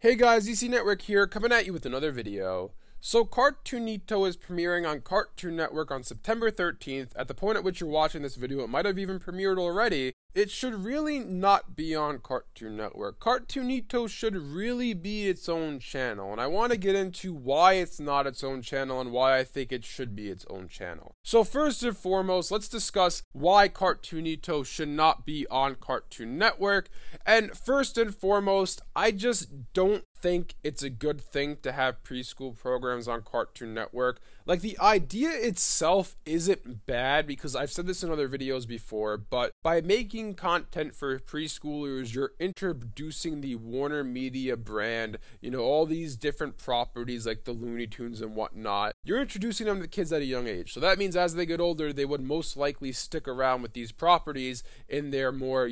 Hey guys, EC Network here, coming at you with another video. So Cartoonito is premiering on Cartoon Network on September 13th. At the point at which you're watching this video, it might have even premiered already. It should really not be on Cartoon Network. Cartoonito should really be its own channel, and I want to get into why it's not its own channel and why I think it should be its own channel. So first and foremost, let's discuss why Cartoonito should not be on Cartoon Network. And first and foremost, I just don't think it's a good thing to have preschool programs on Cartoon Network. Like, the idea itself isn't bad, because I've said this in other videos before, but by making content for preschoolers, you're introducing the Warner Media brand, all these different properties like the Looney Tunes and whatnot. You're introducing them to kids at a young age. So that means as they get older, they would most likely stick around with these properties in their more,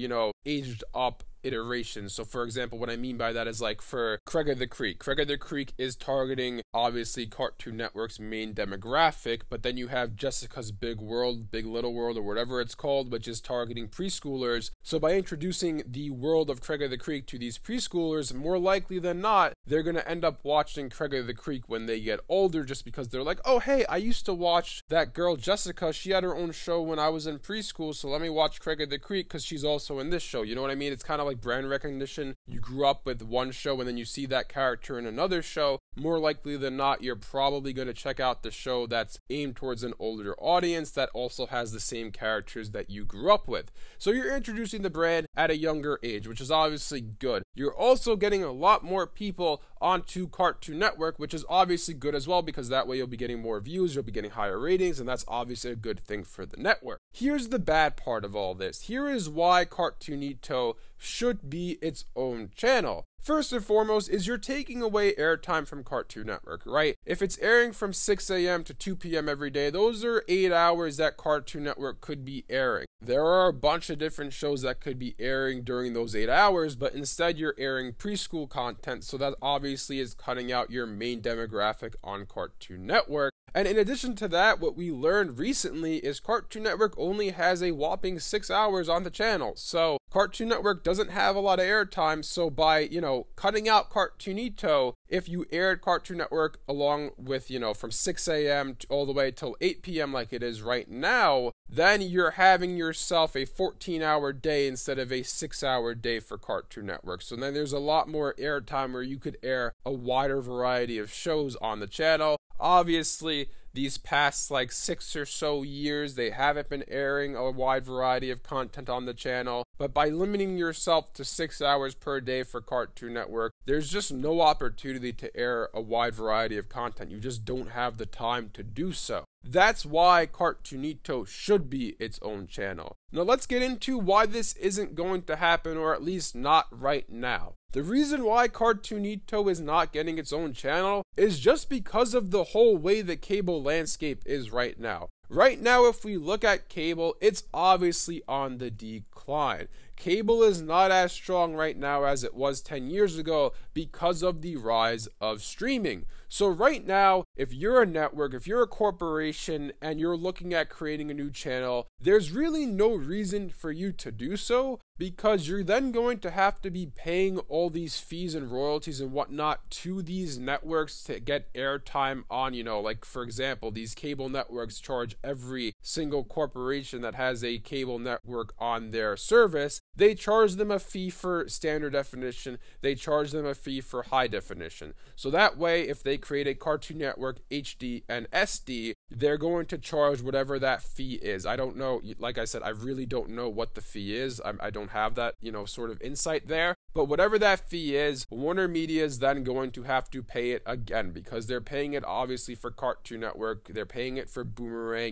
aged up iterations. So for example, what I mean by that is, like, for Craig of the Creek. Craig of the Creek is targeting obviously Cartoon Network's main demographic, but then you have Jessica's Big World, Big Little World, or whatever it's called, which is targeting preschoolers. So by introducing the world of Craig of the Creek to these preschoolers, more likely than not, they're going to end up watching Craig of the Creek when they get older, just because they're like, oh hey, I used to watch that girl Jessica, she had her own show when I was in preschool, so let me watch Craig of the Creek because she's also in this show. You know what I mean? It's kind of like brand recognition. You grew up with one show and then you see that character in another show. More likely than not, you're probably going to check out the show that's aimed towards an older audience that also has the same characters that you grew up with. So you're introducing the brand at a younger age, which is obviously good. You're also getting a lot more people onto Cartoon Network, which is obviously good as well, because that way you'll be getting more views, you'll be getting higher ratings, and that's obviously a good thing for the network. Here's the bad part of all this. Here is why Cartoonito should be its own channel. First and foremost is you're taking away airtime from Cartoon Network, right? If it's airing from 6 a.m. to 2 p.m. every day, those are 8 hours that Cartoon Network could be airing. There are a bunch of different shows that could be airing during those 8 hours, but instead you're airing preschool content, so that obviously is cutting out your main demographic on Cartoon Network. And in addition to that, what we learned recently is Cartoon Network only has a whopping 6 hours on the channel. So Cartoon Network doesn't have a lot of airtime, so by, cutting out Cartoonito, if you aired Cartoon Network along with, from 6 a.m. all the way till 8 p.m. like it is right now, then you're having yourself a 14-hour day instead of a 6-hour day for Cartoon Network. So then there's a lot more airtime where you could air a wider variety of shows on the channel. Obviously, these past 6 or so years, they haven't been airing a wide variety of content on the channel, but by limiting yourself to 6 hours per day for Cartoon Network, there's just no opportunity to air a wide variety of content. You just don't have the time to do so. That's why Cartoonito should be its own channel. Now let's get into why this isn't going to happen, or at least not right now. The reason why Cartoonito is not getting its own channel is just because of the whole way the cable landscape is right now. Right now, if we look at cable, it's obviously on the decline. Cable is not as strong right now as it was 10 years ago because of the rise of streaming. So right now, if you're a network, if you're a corporation, and you're looking at creating a new channel, there's really no reason for you to do so, because you're then going to have to be paying all these fees and royalties and whatnot to these networks to get airtime on, like, for example, these cable networks charge every single corporation that has a cable network on their service. They charge them a fee for standard definition, they charge them a fee for high definition. So that way, if they create a Cartoon Network HD and SD, they're going to charge whatever that fee is. I don't know, like I said, I really don't know what the fee is. I don't have that, sort of insight there. But whatever that fee is, Warner Media is then going to have to pay it again, because they're paying it obviously for Cartoon Network, they're paying it for Boomerang,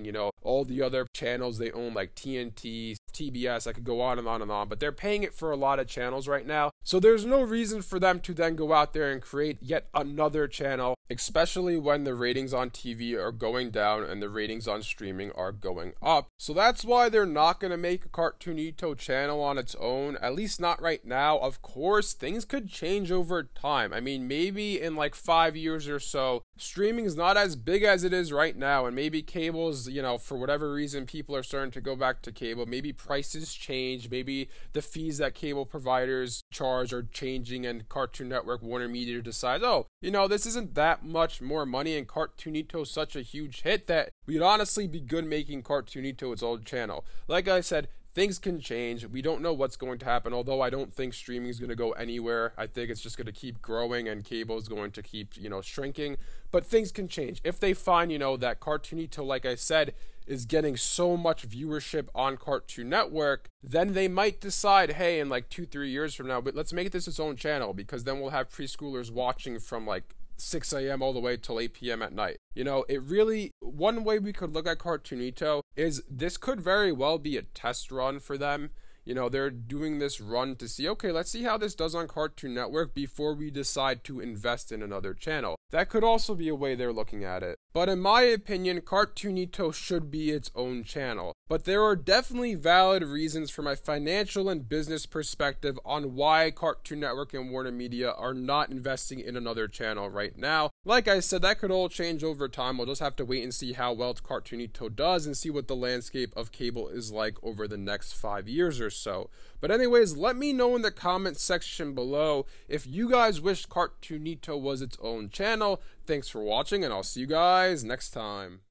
all the other channels they own like TNT, TBS, I could go on and on and on, but they're paying it for a lot of channels right now. So there's no reason for them to then go out there and create yet another channel especially when the ratings on TV are going down and the ratings on streaming are going up. So that's why they're not going to make a Cartoonito channel on its own, at least not right now. Of course, things could change over time. I mean, maybe in like 5 years or so, streaming is not as big as it is right now, and maybe cable's, for whatever reason, people are starting to go back to cable. Maybe prices change, maybe the fees that cable providers charge are changing, and Cartoon Network, Warner Media decides, oh, this isn't that much more money, and Cartoonito's such a huge hit that we'd honestly be good making Cartoonito its own channel. Like I said, things can change. We don't know what's going to happen, although I don't think streaming is going to go anywhere. I think it's just going to keep growing and cable is going to keep, shrinking. But things can change. If they find, that Cartoonito, like I said, is getting so much viewership on Cartoon Network, then they might decide, hey, in like 2-3 years from now, but let's make this its own channel, because then we'll have preschoolers watching from like 6 a.m. all the way till 8 p.m. at night. One way we could look at Cartoonito is this could very well be a test run for them. They're doing this run to see, okay, let's see how this does on Cartoon Network before we decide to invest in another channel. That could also be a way they're looking at it. But in my opinion, Cartoonito should be its own channel. But there are definitely valid reasons from a financial and business perspective on why Cartoon Network and Warner Media are not investing in another channel right now. Like I said, that could all change over time. We'll just have to wait and see how well Cartoonito does and see what the landscape of cable is like over the next 5 years or so. But anyways, let me know in the comment section below if you guys wish Cartoonito was its own channel. Thanks for watching, and I'll see you guys next time.